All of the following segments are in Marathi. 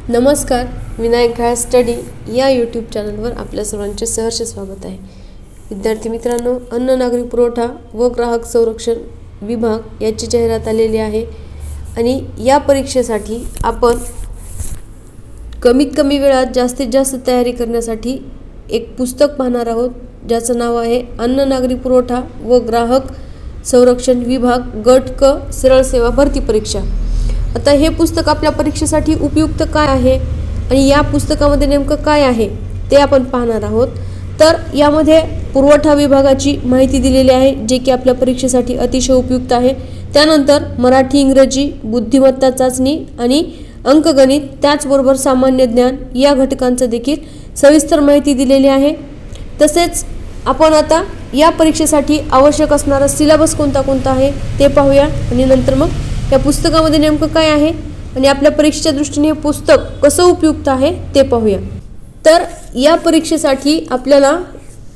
नमस्कार, विनायक घाळ स्टडी या यूट्यूब चॅनलवर आपल्या सर्वांचे सहर्ष स्वागत आहे. विद्यार्थी मित्रांनो, अन्न नागरी पुरवठा व ग्राहक संरक्षण विभाग याची जाहिरात आलेली आहे आणि या परीक्षेसाठी आपण कमीत कमी वेळात जास्तीत जास्त तयारी करण्यासाठी एक पुस्तक पाहणार आहोत, ज्याचं नाव आहे अन्न नागरी पुरवठा व ग्राहक संरक्षण विभाग गट क सरळ सेवा भरती परीक्षा. आता हे पुस्तक आपल्या परीक्षेसाठी उपयुक्त काय आहे आणि या पुस्तकामध्ये नेमकं काय आहे ते आपण पाहणार आहोत. तर यामध्ये पुरवठा विभागाची माहिती दिलेली आहे, जे की आपल्या परीक्षेसाठी अतिशय उपयुक्त आहे. त्यानंतर मराठी, इंग्रजी, बुद्धिमत्ता चाचणी आणि अंकगणित, त्याचबरोबर सामान्य ज्ञान या घटकांचं देखील सविस्तर माहिती दिलेली आहे. तसेच आपण आता या परीक्षेसाठी आवश्यक असणारा सिलेबस कोणता कोणता आहे ते पाहूया आणि नंतर मग या पुस्तकामध्ये नेमकं काय आहे आणि आपल्या परीक्षेच्या दृष्टीने हे पुस्तक कसं उपयुक्त आहे ते पाहूया. तर या परीक्षेसाठी आपल्याला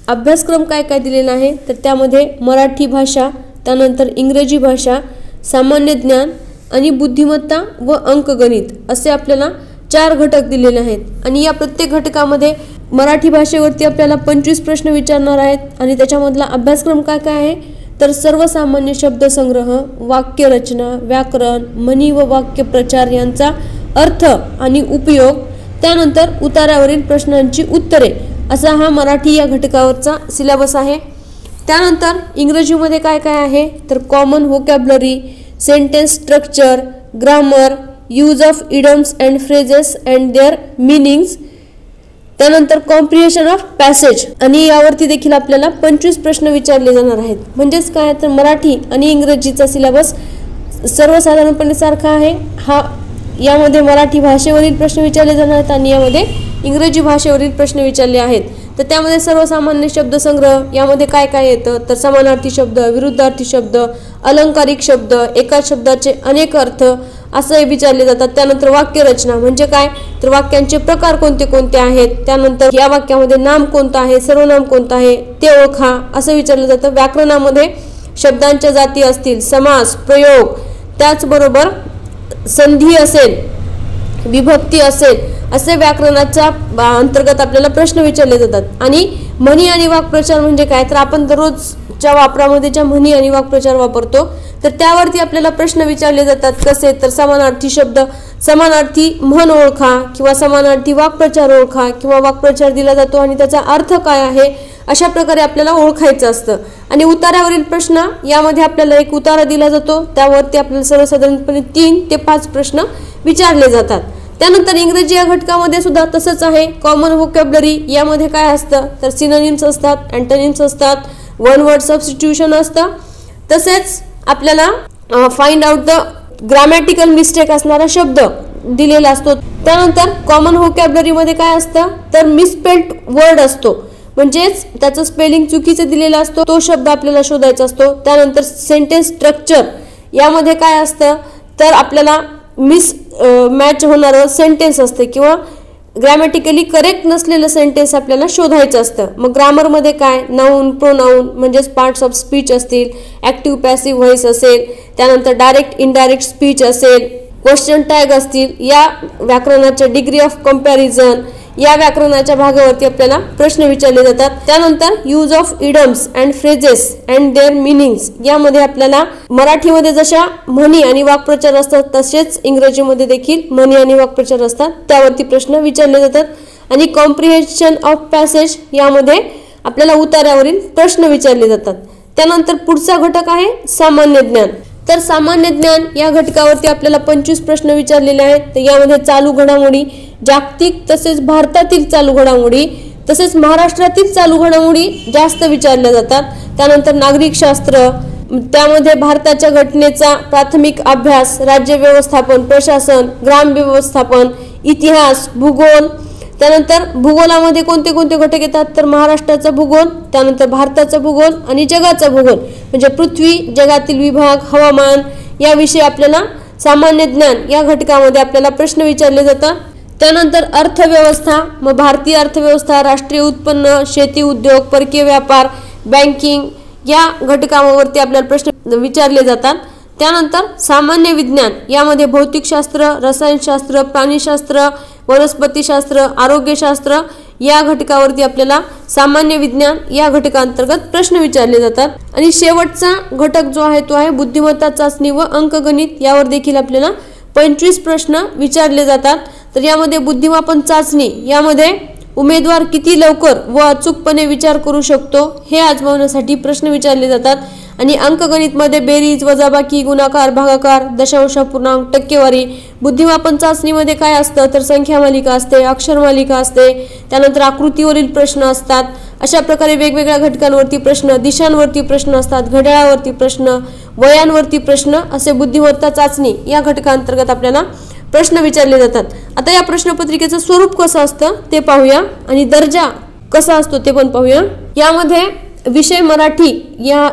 अभ्यासक्रम काय काय दिलेला आहे, तर त्यामध्ये मराठी भाषा, त्यानंतर इंग्रजी भाषा, सामान्य ज्ञान आणि बुद्धिमत्ता व अंकगणित असे आपल्याला 4 घटक दिलेले आहेत. आणि या प्रत्येक घटकामध्ये मराठी भाषेवरती आपल्याला 25 प्रश्न विचारणार आहेत आणि त्याच्यामधला अभ्यासक्रम काय काय आहे, तर सर्वसामान्य शब्दसंग्रह, वाक्यरचना, व्याकरण, म्हणी व वाक्य प्रचार यांचा अर्थ आणि उपयोग, त्यानंतर उतार्यावरील प्रश्नांची उत्तरे, असा हा मराठी या घटकावरचा सिलेबस आहे. त्यानंतर इंग्रजीमध्ये काय काय आहे, तर common vocabulary, sentence structure, grammar, use of idioms and phrases and their meanings, त्यानंतर कॉम्प्रिहेन्शन ऑफ पॅसेज, आणि यावरती देखील आपल्याला 25 प्रश्न विचारले जाणार आहेत. म्हणजेच काय, तर मराठी आणि इंग्रजीचा सिलेबस सर्वसाधारणपणे सारखा आहे. यामध्ये मराठी भाषेवरील प्रश्न विचारले जाणार आहेत आणि यामध्ये इंग्रजी भाषेवरील प्रश्न विचारले आहेत. तर त्यामध्ये सर्वसामान्य शब्दसंग्रह यामध्ये काय काय येतं, तर समानार्थी शब्द, विरुद्धार्थी शब्द, अलंकारिक शब्द, एकाच शब्दाचे अनेक अर्थ असे विचारले जातात. त्यानंतर वाक्यरचना म्हणजे काय, तर वाक्यांचे प्रकार कोणते कोणते आहेत, त्यानंतर या वाक्यामध्ये नाम कोणतं आहे, सर्वनाम कोणतं आहे ते ओळखा असं विचारलं जातं. व्याकरणामध्ये शब्दांच्या जाती असतील, समास, प्रयोग, त्याचबरोबर संधी असेल, विभक्ती असेल, असे व्याकरणाच्या अंतर्गत आपल्याला प्रश्न विचारले जातात. आणि म्हणी आणि वाक्प्रचार म्हणजे काय, तर आपण दररोजच्या वापरामध्ये ज्या म्हणी आणि वाक्प्रचार वापरतो तर त्यावरती आपल्याला प्रश्न विचारले जातात. कसे, तर समानार्थी शब्द, समानार्थी म्हण ओळखा किंवा समानार्थी वाक्प्रचार ओळखा किंवा वाक्प्रचार दिला जातो आणि त्याचा अर्थ काय आहे, अशा प्रकारे आपल्याला ओळखायचं असतं. आणि उतार्यावरील प्रश्न, यामध्ये आपल्याला एक उतारा दिला जातो, त्यावरती आपल्याला सर्वसाधारणपणे 3 ते 5 प्रश्न विचारले जातात. त्यानंतर इंग्रजी या घटकामध्ये सुद्धा तसंच आहे. कॉमन व्होकॅब्युलरी यामध्ये काय असतं, तर सिनोनिम्स असतात, अँटोनिम्स असतात, वन वर्ड सबस्टिट्यूशन असतं. तसेच आपल्याला find out the grammatical mistake असणारा शब्द दिलेला असतो. त्यानंतर कॉमन व्होकॅब्युलरीमध्ये काय असतं, तर मिसस्पेल्ड वर्ड असतो, म्हणजेच त्याचं स्पेलिंग चुकीचं दिलेलं असतो, तो शब्द आपल्याला शोधायचा असतो. त्यानंतर सेंटेन्स स्ट्रक्चर यामध्ये काय असतं, तर आपल्याला मॅच होणारं सेंटेन्स असते किंवा ग्रॅमॅटिकली करेक्ट नसलेलं सेंटेन्स आपल्याला शोधायचं असतं. मग ग्रामरमध्ये काय, नाऊन, प्रोनाऊन म्हणजेच पार्ट्स ऑफ स्पीच असतील, ॲक्टिव्ह पॅसिव्ह व्हॉइस असेल, त्यानंतर डायरेक्ट इनडायरेक्ट स्पीच असेल, क्वेश्चन टॅग असतील, या व्याकरणाच्या डिग्री ऑफ कंपॅरिझन या व्याकरणाच्या भागावरती आपल्याला प्रश्न विचारले जातात. त्यानंतर use of idioms and phrases and their meanings, यामध्ये आपल्याला मराठीमध्ये जशा म्हणी आणि वाक्प्रचार असतात तसेच इंग्रजीमध्ये देखील म्हणी आणि वाक्प्रचार असतात, त्यावरती प्रश्न विचारले जातात. आणि कॉम्प्रिहेन्शन ऑफ पॅसेज यामध्ये आपल्याला उतार्यावरील प्रश्न विचारले जातात. त्यानंतर पुढचा घटक आहे सामान्य ज्ञान. तर सामान्य ज्ञान या घटकावरती आपल्याला 25 प्रश्न विचारलेले आहेत. तर यामध्ये चालू घडामोडी, जागतिक तसेच भारतातील चालू घडामोडी, तसेच महाराष्ट्रातील चालू घडामोडी जास्त विचारल्या जातात. त्यानंतर नागरिक शास्त्र, त्यामध्ये भारताच्या घटनेचा प्राथमिक अभ्यास, राज्य व्यवस्थापन, प्रशासन, ग्राम व्यवस्थापन, इतिहास, भूगोल. त्यानंतर भूगोलामध्ये कोणते कोणते घटक येतात, तर महाराष्ट्राचा भूगोल, त्यानंतर भारताचा भूगोल आणि जगाचा भूगोल म्हणजे पृथ्वी, जगातील विभाग, हवामान याविषयी आपल्याला सामान्य ज्ञान या घटकामध्ये आपल्याला प्रश्न विचारले जातात. त्यानंतर अर्थव्यवस्था, मग भारतीय अर्थव्यवस्था, राष्ट्रीय उत्पन्न, शेती उद्योग, परकीय व्यापार, बँकिंग या घटकावरती आपल्याला प्रश्न विचारले जातात. त्यानंतर सामान्य विज्ञान, यामध्ये भौतिकशास्त्र, रसायनशास्त्र, प्राणीशास्त्र, वनस्पतीशास्त्र, आरोग्यशास्त्र या घटकावरती आपल्याला सामान्य विज्ञान या घटकांतर्गत प्रश्न विचारले जातात। आणि शेवटचा घटक जो आहे तो आहे बुद्धिमत्ता चाचणी व अंकगणित, यावर देखील आपल्याला 25 प्रश्न विचारले जातात। तर यामध्ये बुद्धिमापन चाचणी, यामध्ये उमेदवार किती लवकर व अचूकपणे विचार करू शकतो हे आजमावण्यासाठी प्रश्न विचारले जातात। आणि अंकगणित मध्ये बेरीज, वजाबाकी, गुणाकार, भागाकार, दशांश, पूर्णांक, टक्केवारी। बुद्धिमापन चाचणीमध्ये काय असतं तर संख्या मालिका असते, अक्षर मालिका असते, त्यानंतर आकृतीवरील प्रश्न असतात। अशा प्रकारे वेगवेगळ्या घटकांवरती प्रश्न, दिशांवरती प्रश्न असतात, घड्याळावरती प्रश्न, वयांवरती प्रश्न, असे बुद्धिमत्ता चाचणी या घटकांतर्गत आपल्याला प्रश्न विचारले जातात। आता या प्रश्नपत्रिकेचं स्वरूप कसं असतं ते पाहूया आणि दर्जा कसा असतो ते पण पाहूया। यामध्ये विषय मराठी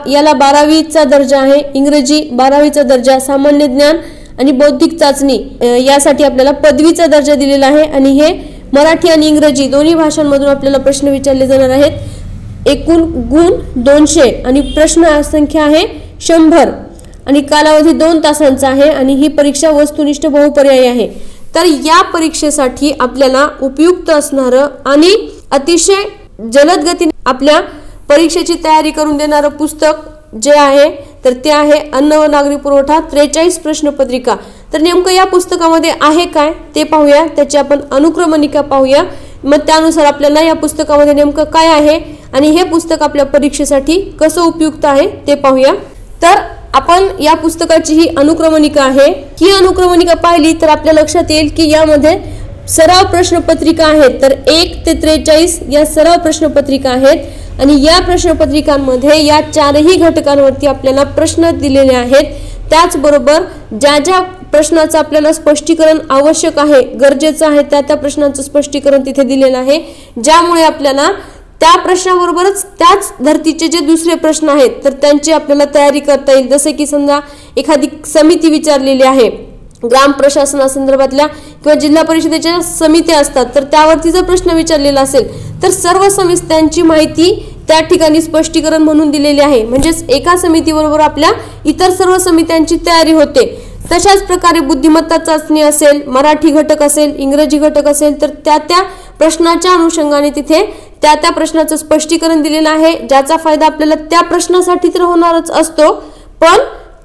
याला 12वीचा दर्जा आहे, इंग्रजी 12वीचा दर्जा, सामान्य ज्ञान आणि बौद्धिक चाचणी यासाठी आपल्याला पदवीचा दर्जा दिलेला आहे। आणि हे मराठी आणि इंग्रजी दोन्ही भाषांमधून आपल्याला प्रश्न विचारले जाणार आहेत। एकूण गुण 200 आणि प्रश्न संख्या आहे 100 आणि कालावधी 2 तासांचा आहे आणि ही परीक्षा वस्तुनिष्ठ बहुपर्यायी आहे। तर या परीक्षेसाठी आपल्याला उपयुक्त असणारं आणि अतिशय जलद गतीने आपल्या परीक्षेची तयारी करून देणारं पुस्तक जे आहे तर ते आहे अन्न व नागरी पुरवठा 43 प्रश्नपत्रिका। तर नेमकं या पुस्तकामध्ये आहे काय ते पाहूया, त्याची आपण अनुक्रमणिका पाहूया, मग त्यानुसार आपल्याला या पुस्तकामध्ये नेमकं काय आहे आणि हे पुस्तक आपल्या परीक्षेसाठी कसं उपयुक्त आहे ते पाहूया। तर आपण या पुस्तकाची ही अनुक्रमणिका आहे, ही अनुक्रमणिका पाहिली तर आपल्या लक्षात येईल की यामध्ये सराव प्रश्नपत्रिका आहेत। तर 1 ते 43 या सराव प्रश्नपत्रिका आहेत आणि या प्रश्नपत्रिकांमध्ये या 4ही घटकांवरती आपल्याला प्रश्न दिलेले आहेत। त्याचबरोबर ज्या ज्या प्रश्नाचं आपल्याला स्पष्टीकरण आवश्यक आहे, गरजेचं आहे, त्या प्रश्नांचं स्पष्टीकरण तिथे दिलेलं आहे, ज्यामुळे आपल्याला त्या प्रश्नाबरोबरच त्याच धर्तीचे जे दुसरे प्रश्न आहेत तर त्यांची आपल्याला तयारी करता येईल। जसे की समजा एखादी समिती विचारलेली आहे, ग्राम प्रशासनासंदर्भातल्या किंवा जिल्हा परिषदेच्या समित्या असतात, तर त्यावरती जर प्रश्न विचारलेला असेल तर सर्व समित्यांची माहिती त्या ठिकाणी स्पष्टीकरण म्हणून दिलेली आहे, म्हणजेच एका समितीबरोबर आपल्या इतर सर्व समित्यांची तयारी होते। तशाच प्रकारे बुद्धिमत्ता चाचणी असेल, मराठी घटक असेल, इंग्रजी घटक असेल, तर त्या प्रश्नाच्या अनुषंगाने तिथे त्या प्रश्नाचं स्पष्टीकरण दिलेलं आहे, ज्याचा फायदा आपल्याला त्या प्रश्नासाठी तर होणारच असतो, पण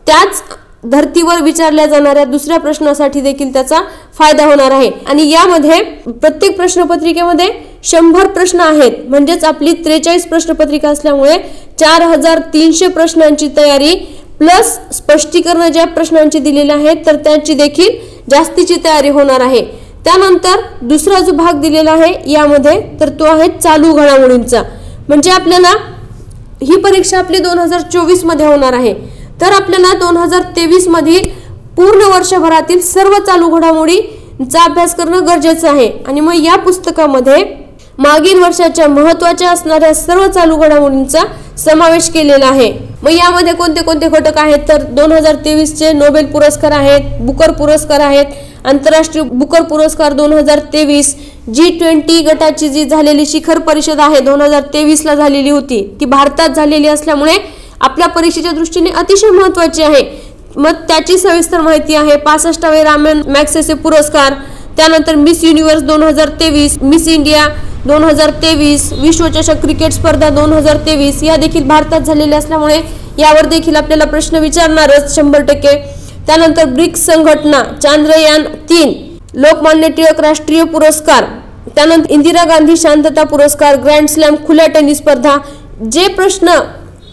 त्याच धर्तीवर विचारल्या जाणाऱ्या दुसऱ्या प्रश्नासाठी देखील त्याचा फायदा होणार आहे। आणि यामध्ये प्रत्येक प्रश्नपत्रिकेमध्ये 100 प्रश्न आहेत, म्हणजेच आपली 43 प्रश्नपत्रिका असल्यामुळे 4300 प्रश्नांची तयारी प्लस स्पष्टीकरण ज्या प्रश्नांची दिलेली आहेत तर त्यांची देखील जास्तीची तयारी होणार आहे। त्यानंतर दुसरा जो भाग दिलेला आहे यामध्ये तर तो आहे चालू घडामोडींचा, म्हणजे आपल्याला ही परीक्षा आपली 2024 मध्ये होणार आहे, तर आपल्याला 2023 मधील पूर्ण वर्षभरातील सर्व चालू घडामोडींचा अभ्यास करणं गरजेचं आहे। आणि मग या पुस्तकामध्ये मागील वर्षाच्या महत्त्वाच्या असणाऱ्या सर्व चालू घडामोडींचा समावेश केलेला आहे। मग यामध्ये कोणते कोणते घटक आहेत तर 2023 चे नोबेल पुरस्कार आहेत, बुकर पुरस्कार आहेत, आंतरराष्ट्रीय बुकर पुरस्कार 2023, G20 गटाची जी झालेली शिखर परिषद आहे 2023 ला झालेली होती, ती भारतात झालेली असल्यामुळे आपल्या परीक्षेच्या दृष्टीने अतिशय महत्त्वाची आहे। मग त्याची सविस्तर माहिती आहे। 65वे रामन मॅग्सेसे पुरस्कार, त्यानंतर मिस युनिव्हर्स 2023, मिस इंडिया 2023, विश्वचषक क्रिकेट स्पर्धा 2023 या देखील भारतात झालेल्या असल्यामुळे यावर देखील आपल्याला प्रश्न विचारणारच 100%। त्यानंतर ब्रिक्स संघटना, चांद्रयान 3, लोकमान्य टिळक राष्ट्रीय पुरस्कार, त्यानंतर इंदिरा गांधी शांतता पुरस्कार, ग्रँड स्लॅम खुल्या टेनिस स्पर्धा, जे प्रश्न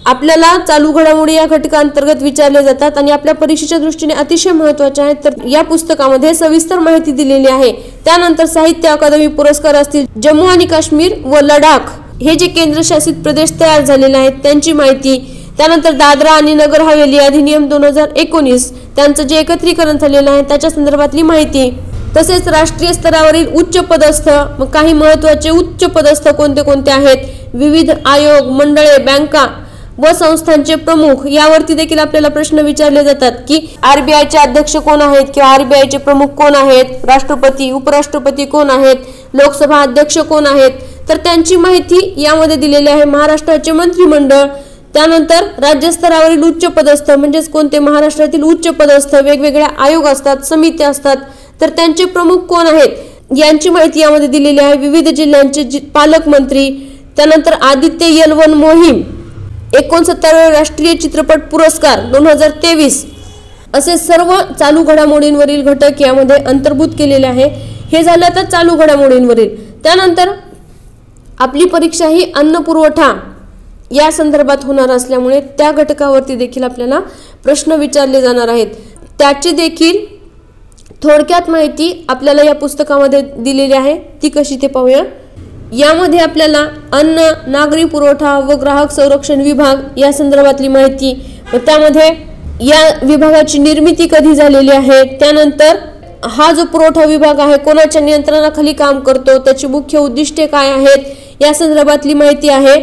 आपल्याला चालू घडामोडी या घटकांतर्गत विचारले जातात आणि आपल्या परीक्षेच्या दृष्टीने अतिशय महत्त्वाचे आहेत, तर या पुस्तकामध्ये सविस्तर माहिती दिलेली आहे। त्यानंतर साहित्य अकादमी पुरस्कार असतील, जम्मू आणि काश्मीर व लडाख हे जे केंद्रशासित प्रदेश तयार झालेले आहेत त्यांची माहिती, त्यानंतर दादरा आणि नगर हवेली अधिनियम 2019 त्यांचं जे एकत्रीकरण झालेलं आहे त्याच्या संदर्भातली माहिती, तसेच राष्ट्रीय स्तरावरील उच्च पदस्थ, मग काही महत्त्वाचे उच्च पदस्थ कोणते कोणते आहेत, विविध आयोग, मंडळे, बँका व संस्थांचे प्रमुख यावरती देखील आपल्याला प्रश्न विचारले जातात की RBI चे अध्यक्ष कोण आहेत किंवा RBI चे प्रमुख कोण आहेत, राष्ट्रपती, उपराष्ट्रपती कोण आहेत, लोकसभा अध्यक्ष कोण आहेत, तर त्यांची माहिती यामध्ये दिलेली आहे। महाराष्ट्राचे मंत्रिमंडळ, त्यानंतर राज्यस्तरावरील उच्च पदस्थ म्हणजेच कोणते महाराष्ट्रातील उच्च पदस्थ वेगवेगळ्या आयोग असतात, समित्या असतात, तर त्यांचे प्रमुख कोण आहेत यांची माहिती यामध्ये दिलेली आहे. विविध जिल्ह्यांचे पालकमंत्री, त्यानंतर आदित्य L1 मोहीम, 69 राष्ट्रीय चित्रपट पुरस्कार 2023 असे सर्व चालू घडामोडींवरील घटक यामध्ये अंतर्भूत केलेले आहे. हे झालं आता चालू घडामोडींवरील. त्यानंतर आपली परीक्षा ही अन्न पुरवठा या संदर्भात होणार असल्यामुळे त्या घटकावरती देखील आपल्याला प्रश्न विचारले जाणार आहेत. त्याची देखील थोडक्यात माहिती आपल्याला या पुस्तकामध्ये दिलेली आहे. ती कशी ते पाहूया. यामध्ये आपल्याला अन्न, नागरी पुरवठा व ग्राहक संरक्षण विभाग या संदर्भातली माहिती व त्यामध्ये या विभागाची निर्मिती कधी झालेली आहे, त्यानंतर हा जो पुरवठा विभाग आहे कोणाच्या नियंत्रणाखाली काम करतो, त्याची मुख्य उद्दिष्टे काय आहेत या संदर्भातली माहिती आहे.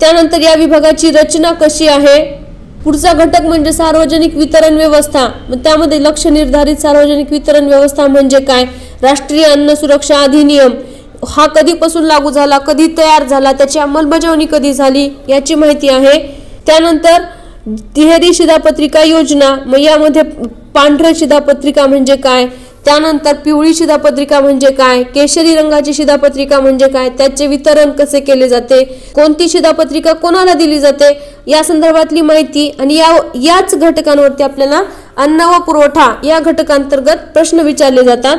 त्यानंतर या विभागाची रचना कशी आहे. पुढचा घटक म्हणजे सार्वजनिक वितरण व्यवस्था, त्यामध्ये लक्ष्य निर्धारित सार्वजनिक वितरण व्यवस्था म्हणजे काय, राष्ट्रीय अन्न सुरक्षा अधिनियम हा कधीपासून लागू झाला, कधी तयार झाला, त्याची अंमलबजावणी कधी झाली याची माहिती आहे. त्यानंतर तिहेरी शिधापत्रिका योजना, मग यामध्ये पांढऱ्या शिधापत्रिका म्हणजे काय, त्यानंतर पिवळी शिधापत्रिका म्हणजे काय, केशरी रंगाची शिधापत्रिका म्हणजे काय, त्याचे वितरण कसे केले जाते, कोणती शिधापत्रिका कोणाला दिली जाते या संदर्भातली माहिती आणि याच घटकांवरती आपल्याला अन्न व पुरवठा या घटकांतर्गत प्रश्न विचारले जातात.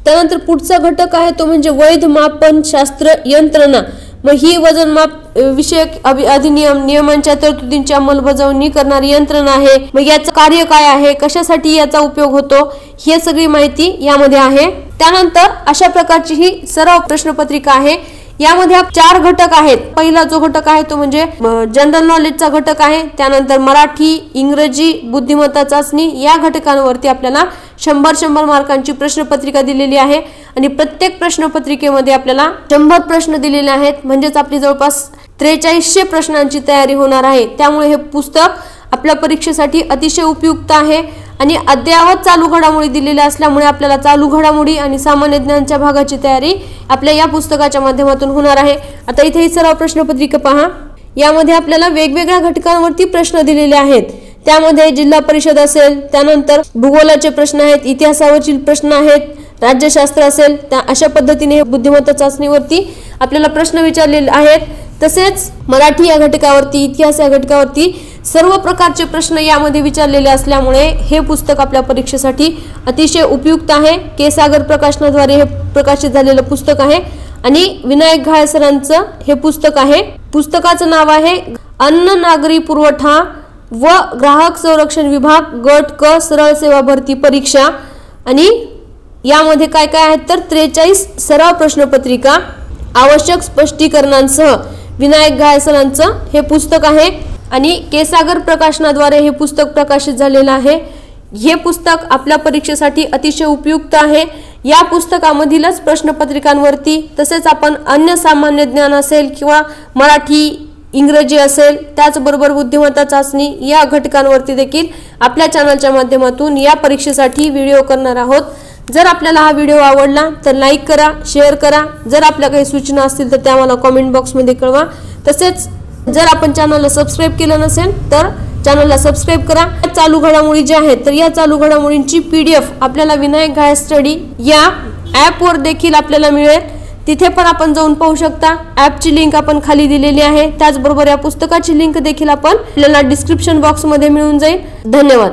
त्यानंतर पुढचा घटक आहे तो म्हणजे वैध मापन शास्त्र यंत्रणा. मग ही वजनमाप विषयक अधिनियम नियमांच्या तरतुदींची अंमलबजावणी करणारी यंत्रणा आहे. मग याचं कार्य काय आहे, कशासाठी याचा उपयोग होतो, ही सगळी माहिती यामध्ये आहे. त्यानंतर अशा प्रकारची ही सराव प्रश्नपत्रिका आहे. यामध्ये 4 घटक आहेत. पहिला जो घटक आहे तो म्हणजे जनरल नॉलेजचा घटक आहे. त्यानंतर मराठी, इंग्रजी, बुद्धिमत्ता चाचणी या घटकांवरती आपल्याला 100 मार्कांची प्रश्नपत्रिका दिलेली आहे आणि प्रत्येक प्रश्नपत्रिकेमध्ये आपल्याला 100 प्रश्न दिलेले आहेत. म्हणजेच आपली जवळपास 4300 प्रश्नांची तयारी होणार आहे. त्यामुळे हे पुस्तक आपल्या परीक्षेसाठी अतिशय उपयुक्त आहे आणि अद्ययावत चालू घडामोडी दिलेल्या असल्यामुळे आपल्याला चालू घडामोडी आणि सामान्य ज्ञानच्या भागाची तयारी आपल्या या पुस्तकाच्या माध्यमातून होणार आहे. आता इथे ही सराव प्रश्नपत्रिका पहा. यामध्ये आपल्याला वेगवेगळ्या घटकांवरती प्रश्न दिलेले आहेत. त्यामध्ये जिल्हा परिषद असेल, त्यानंतर भूगोलाचे प्रश्न आहेत, इतिहासावरील प्रश्न आहेत, राज्यशास्त्र असेल, त्या अशा पद्धतीने बुद्धिमत्ता चाचणीवरती आपल्याला प्रश्न विचारलेले आहेत. तसेच मराठी या घटकावरती, इतिहास या घटकावरती सर्व प्रकारचे प्रश्न यामध्ये विचारलेले असल्यामुळे हे पुस्तक आपल्या परीक्षेसाठी अतिशय उपयुक्त आहे. के सागर प्रकाशनाद्वारे हे प्रकाशित झालेलं पुस्तक आहे आणि विनायक घाळे सरांचं हे पुस्तक आहे. पुस्तकाचं नाव आहे अन्न, नागरी पुरवठा व ग्राहक संरक्षण विभाग गट क सरळ सेवा भरती परीक्षा. आणि यामध्ये काय काय आहेत तर 43 सराव प्रश्नपत्रिका आवश्यक स्पष्टीकरणांसह विनायक घाळे सरांचं हे पुस्तक आहे आणि के सागर प्रकाशनाद्वारे हे पुस्तक प्रकाशित झालेलं आहे. हे पुस्तक आपल्या परीक्षेसाठी अतिशय उपयुक्त आहे. या पुस्तकामधीलच प्रश्नपत्रिकांवरती तसेच आपण अन्य सामान्य ज्ञान असेल किंवा मराठी, इंग्रजी असेल, त्याचबरोबर बुद्धिमत्ता चाचणी या घटकांवरती देखील आपल्या चॅनलच्या माध्यमातून या परीक्षेसाठी व्हिडिओ करणार आहोत. जर आपल्याला हा व्हिडिओ आवडला तर लाईक करा, शेअर करा. जर आपल्या काही सूचना असतील तर त्या मला कमेंट बॉक्समध्ये कळवा. तसेच जर आपण चॅनलला सबस्क्राईब केलं नसेल तर चॅनलला सबस्क्राईब करा. चालू घडामोडी ज्या आहेत तर या चालू घडामोडींची PDF आपल्याला विनायक घाळे स्टडी या ॲपवर देखील आपल्याला मिळेल. तिथे पण आपण जाऊन पाहू शकता. ॲपची लिंक आपण खाली दिलेली आहे. त्याचबरोबर या पुस्तकाची लिंक देखील आपल्याला डिस्क्रिप्शन बॉक्समध्ये मिळून जाईल. धन्यवाद.